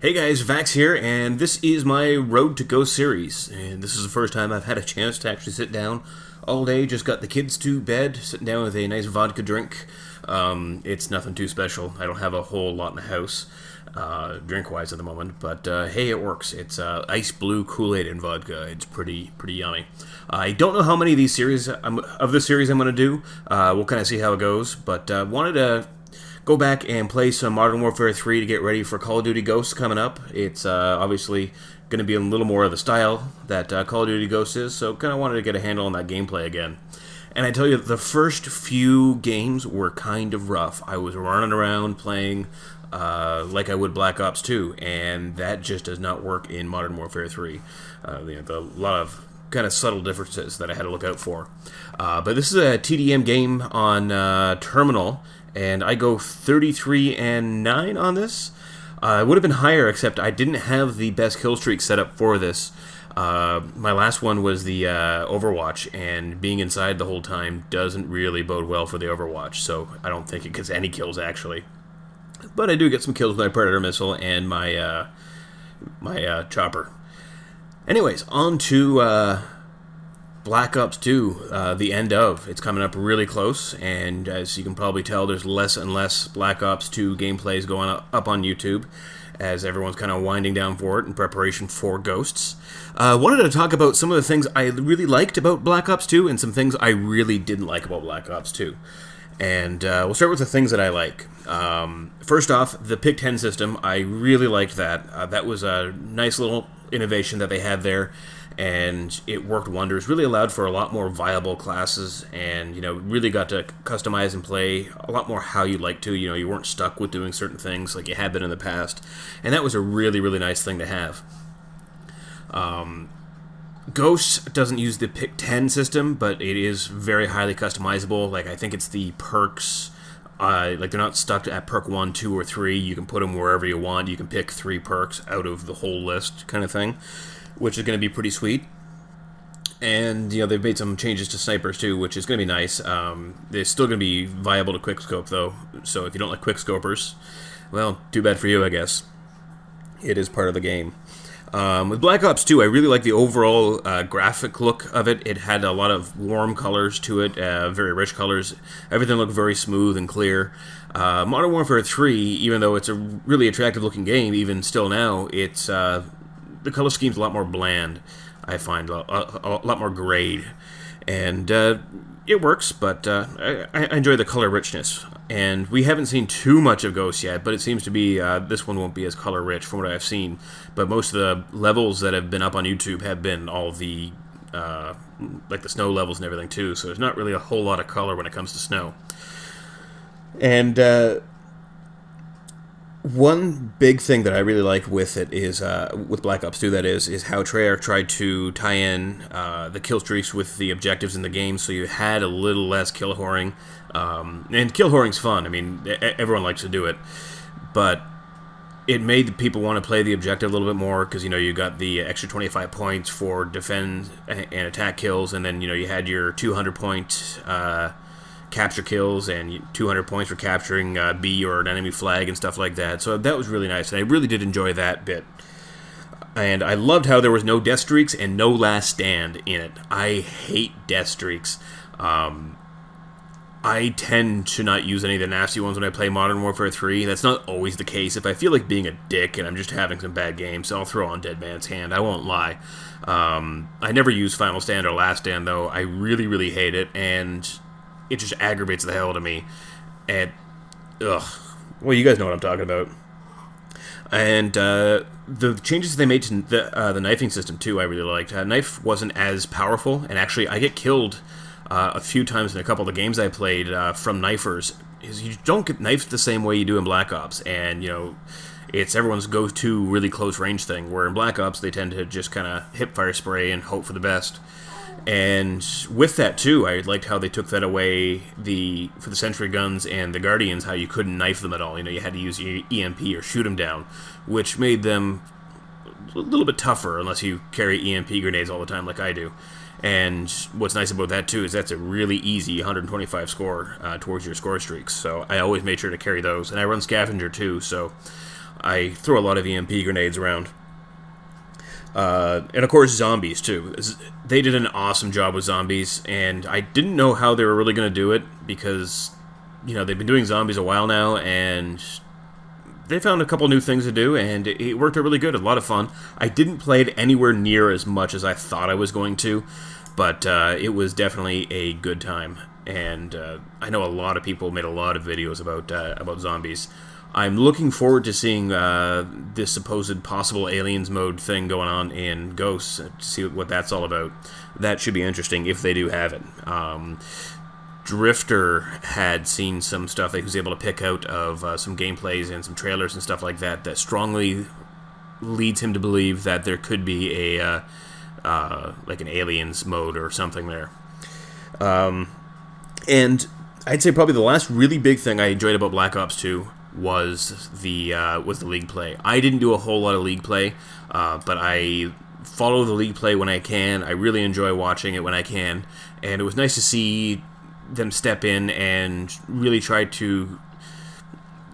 Hey guys, Vax here, and this is my Road to Ghost series. And this is the first time I've had a chance to actually sit down all day. Just got the kids to bed, sitting down with a nice vodka drink. It's nothing too special. I don't have a whole lot in the house, drink-wise at the moment. But hey, it works. It's ice blue Kool-Aid and vodka. It's pretty yummy. I don't know how many of these series of this series I'm going to do. We'll kind of see how it goes. But wanted to go back and play some Modern Warfare 3 to get ready for Call of Duty Ghosts coming up. It's obviously going to be a little more of the style that Call of Duty Ghosts is, so kind of wanted to get a handle on that gameplay again. And I tell you, the first few games were kind of rough. I was running around playing like I would Black Ops 2, and that just does not work in Modern Warfare 3. A lot of kind of subtle differences that I had to look out for. But this is a TDM game on Terminal, and I go 33-9 on this. It would have been higher, except I didn't have the best kill streak set up for this. My last one was the Overwatch, and being inside the whole time doesn't really bode well for the Overwatch, so I don't think it gets any kills, actually. But I do get some kills with my Predator missile and my chopper. Anyways, on to Black Ops 2, the end of. It's coming up really close, and as you can probably tell, there's less and less Black Ops 2 gameplays going up on YouTube, as everyone's kind of winding down for it in preparation for Ghosts. Wanted to talk about some of the things I really liked about Black Ops 2 and some things I really didn't like about Black Ops 2. And we'll start with the things that I like. First off, the Pick 10 system, I really liked that. That was a nice little innovation that they had there, and it worked wonders. Really allowed for a lot more viable classes, and really got to customize and play a lot more how you like to. You weren't stuck with doing certain things like you had been in the past, and that was a really nice thing to have. Ghosts doesn't use the Pick 10 system, but it is very highly customizable. Like, I think it's the perks. Like, they're not stuck at perk 1, 2, or 3. You can put them wherever you want. You can pick 3 perks out of the whole list, kind of thing, which is going to be pretty sweet. And, they've made some changes to snipers, too, which is going to be nice. They're still going to be viable to quickscope, though. So if you don't like quickscopers, well, too bad for you, I guess. It is part of the game. With Black Ops 2, I really like the overall graphic look of it. It had a lot of warm colors to it, very rich colors. Everything looked very smooth and clear. Modern Warfare 3, even though it's a really attractive looking game, even still now, it's the color scheme's a lot more bland, I find, a lot more grayed. And it works, but I enjoy the color richness. And we haven't seen too much of Ghosts yet, but it seems to be this one won't be as color rich from what I've seen. But most of the levels that have been up on YouTube have been all the like the snow levels and everything too. So there's not really a whole lot of color when it comes to snow. And one big thing that I really like with it is, with Black Ops 2 that is how Treyarch tried to tie in the kill streaks with the objectives in the game, so you had a little less kill whoring. And kill whoring's fun, I mean, everyone likes to do it, but it made the people want to play the objective a little bit more, because, you got the extra 25 points for defend and attack kills, and then, you had your 200-point capture kills and 200 points for capturing B or an enemy flag and stuff like that. So that was really nice, and I really did enjoy that bit. And I loved how there was no death streaks and no last stand in it. I hate death streaks. I tend to not use any of the nasty ones when I play Modern Warfare 3. That's not always the case. If I feel like being a dick and I'm just having some bad games, I'll throw on Dead Man's Hand. I won't lie. I never use Final Stand or Last Stand, though. I really hate it, and it just aggravates the hell out of me. And, ugh. Well, you guys know what I'm talking about. And the changes they made to the knifing system, too, I really liked. Knife wasn't as powerful, and actually I get killed a few times in a couple of the games I played from knifers. You don't get knifed the same way you do in Black Ops, and, it's everyone's go-to really close range thing, where in Black Ops they tend to just kind of hip-fire spray and hope for the best. And with that, too, I liked how they took that away for the sentry guns and the Guardians, how you couldn't knife them at all. You had to use your EMP or shoot them down, which made them a little bit tougher unless you carry EMP grenades all the time like I do. And what's nice about that, too, is that's a really easy 125 score towards your score streaks. So I always made sure to carry those. And I run Scavenger, too, so I throw a lot of EMP grenades around. And of course, zombies, too. They did an awesome job with zombies, and I didn't know how they were really going to do it, because, you know, they've been doing zombies a while now, and they found a couple new things to do, and it worked out really good. A lot of fun. I didn't play it anywhere near as much as I thought I was going to, but it was definitely a good time. And I know a lot of people made a lot of videos about zombies. I'm looking forward to seeing this supposed possible aliens mode thing going on in Ghosts, to see what that's all about. That should be interesting if they do have it. Drifter had seen some stuff that he was able to pick out of some gameplays and some trailers and stuff like that that strongly leads him to believe that there could be a like an aliens mode or something there. And I'd say probably the last really big thing I enjoyed about Black Ops 2 was the league play. I didn't do a whole lot of league play, but I follow the league play when I can. I really enjoy watching it when I can, and it was nice to see them step in and really try to,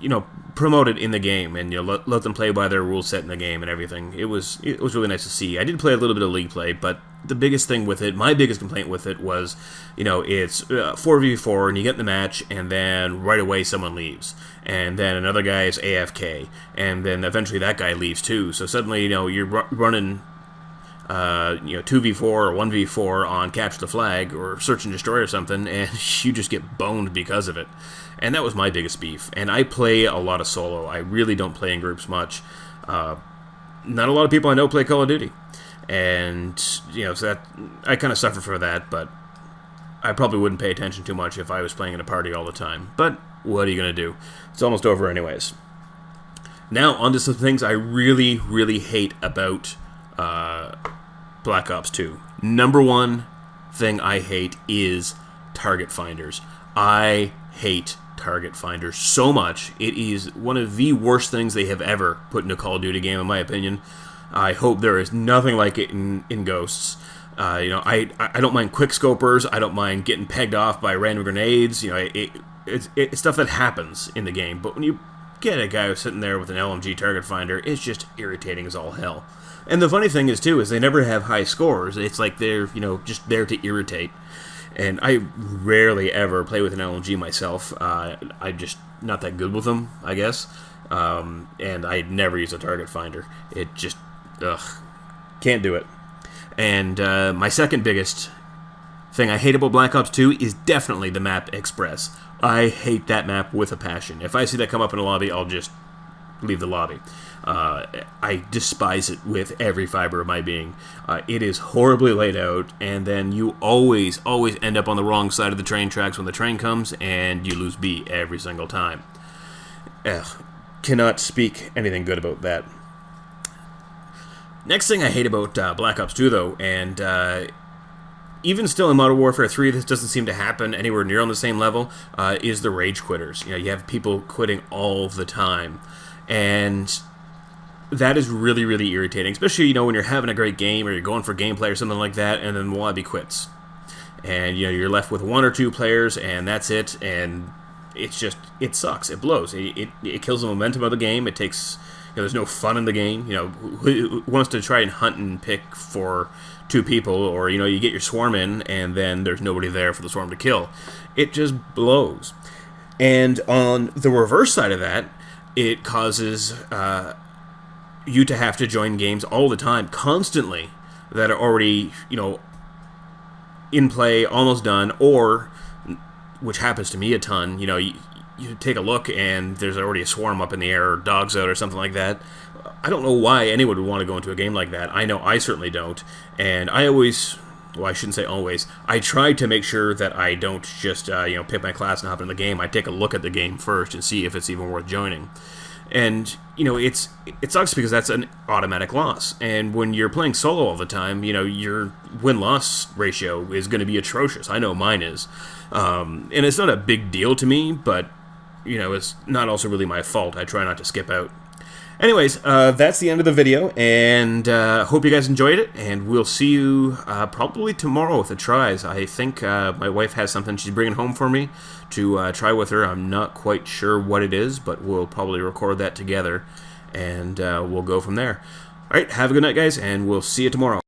you know, promote it in the game, and you know, let them play by their rule set in the game and everything. It was really nice to see. I did play a little bit of league play, but the biggest thing with it, my biggest complaint with it was, you know, it's 4v4 and you get in the match and then right away someone leaves, and then another guy is AFK, and then eventually that guy leaves too. So suddenly, you know, you're running 2v4 or 1v4 on Capture the Flag or Search and Destroy or something, and you just get boned because of it. And that was my biggest beef. And I play a lot of solo. I really don't play in groups much. Not a lot of people I know play Call of Duty. And, you know, so that I kind of suffer for that, but I probably wouldn't pay attention too much if I was playing in a party all the time. But what are you going to do? It's almost over anyways. Now, on to some things I really, really hate about Black Ops 2. Number one thing I hate is target finders. I hate target finders so much. It is one of the worst things they have ever put in a Call of Duty game, in my opinion. I hope there is nothing like it in Ghosts. You know, I don't mind quickscopers. I don't mind getting pegged off by random grenades. You know, it's stuff that happens in the game. But when you get a guy who's sitting there with an LMG target finder, it's just irritating as all hell. And the funny thing is, too, is they never have high scores. It's like they're, you know, just there to irritate. And I rarely ever play with an LMG myself. I'm just not that good with them, I guess. And I never use a target finder. It just, can't do it. And my second biggest thing I hate about Black Ops 2 is definitely the map Express. I hate that map with a passion. If I see that come up in a lobby, I'll just leave the lobby. I despise it with every fiber of my being. It is horribly laid out, and then you always end up on the wrong side of the train tracks when the train comes, and you lose B every single time. Cannot speak anything good about that. Next thing I hate about Black Ops 2, though, and even still in Modern Warfare 3, this doesn't seem to happen anywhere near on the same level, is the rage quitters. You know, you have people quitting all the time, and that is really, really irritating, especially, you know, when you're having a great game or you're going for gameplay or something like that, and then Wallaby quits. And, you know, you're left with one or two players, and that's it, and it's just, it sucks. It blows. It kills the momentum of the game. It takes, you know, there's no fun in the game. You know, who wants to try and hunt and pick for two people, or, you know, you get your swarm in, and then there's nobody there for the swarm to kill. It just blows. And on the reverse side of that, it causes you to have to join games all the time, constantly, that are already, you know, in play, almost done, or, which happens to me a ton, you know, you take a look and there's already a swarm up in the air, or dogs out, or something like that. I don't know why anyone would want to go into a game like that. I know I certainly don't, and I always, well, I shouldn't say always, I try to make sure that I don't just, you know, pick my class and hop in the game. I take a look at the game first and see if it's even worth joining. And, you know, it sucks because that's an automatic loss. And when you're playing solo all the time, you know, your win-loss ratio is going to be atrocious. I know mine is. And it's not a big deal to me, but, you know, it's not also really my fault. I try not to skip out. Anyways, that's the end of the video, and hope you guys enjoyed it, and we'll see you probably tomorrow with the tries. I think my wife has something she's bringing home for me to try with her. I'm not quite sure what it is, but we'll probably record that together, and we'll go from there. All right, have a good night, guys, and we'll see you tomorrow.